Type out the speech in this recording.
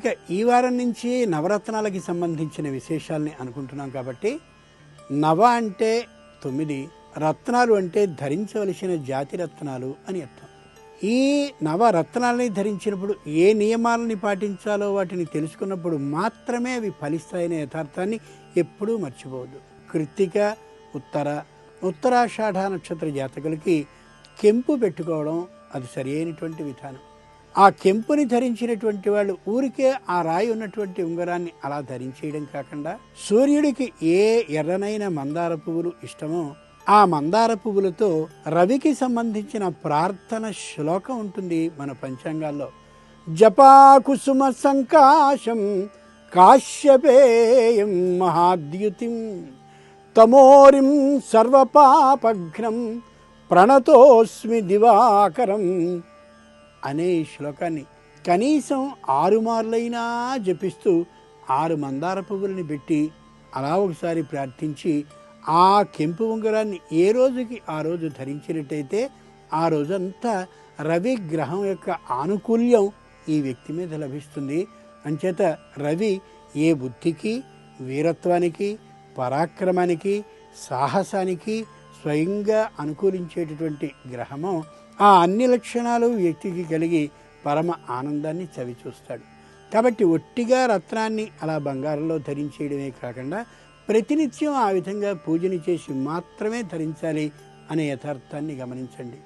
ఇక ఈ వారం నుంచి నవరత్నాలకి సంబంధించిన విశేషాలని అనుకుంటున్నాం కాబట్టి నవ అంటే 9, రత్నాలు అంటే ధరించవలసిన జాతి రత్నాలు అని అర్థం. ఈ నవరత్నాలని ధరించినప్పుడు ఏ నియమాలని పాటించాలో వాటిని తెలుసుకున్నప్పుడు మాత్రమే అవి ఫలిస్తాయనే యథార్థాన్ని ఎప్పుడూ మర్చిపోవద్దు. కృత్తిక, ఉత్తరాషాఢ నక్షత్ర జాతకులకి కెంపు పెట్టుకోవడం అది సరి అయినటువంటి విధానం. ఆ కెంపుని ధరించినటువంటి వాళ్ళు ఊరికే ఆ రాయి ఉన్నటువంటి ఉంగరాన్ని అలా ధరించేయడం కాకుండా సూర్యుడికి ఏ ఎర్రనైన మందార పువ్వులు ఇష్టమో ఆ మందార పువ్వులతో రవికి సంబంధించిన ప్రార్థన శ్లోకం ఉంటుంది మన పంచాంగాల్లో. జపాకుసుమ సంకాశం కాశ్యపేయం మహాద్యుతిం తమోరిం సర్వపాపఘ్నం ప్రణతోస్మి దివాకరం అనే శ్లోకాన్ని కనీసం 6 మార్లైనా జపిస్తూ 6 మందార పువ్వులని పెట్టి అలా ఒకసారి ప్రార్థించి ఆ కెంపు ఉంగరాన్ని ఏ రోజుకి ఆ రోజు ధరించినట్టయితే ఆ రోజంతా రవి గ్రహం యొక్క ఆనుకూల్యం ఈ వ్యక్తి మీద లభిస్తుంది. అంచేత రవి ఏ బుద్ధికి, వీరత్వానికి, పరాక్రమానికి, సాహసానికి స్వయంగా అనుకూలించేటటువంటి గ్రహమో ఆ అన్ని లక్షణాలు వ్యక్తికి కలిగి పరమ ఆనందాన్ని చవిచూస్తాడు. కాబట్టి ఒట్టిగా రత్నాన్ని అలా బంగారంలో ధరించేయడమే కాకుండా ప్రతినిత్యం ఆ విధంగా పూజని చేసి మాత్రమే ధరించాలి అనే యథార్థాన్ని గమనించండి.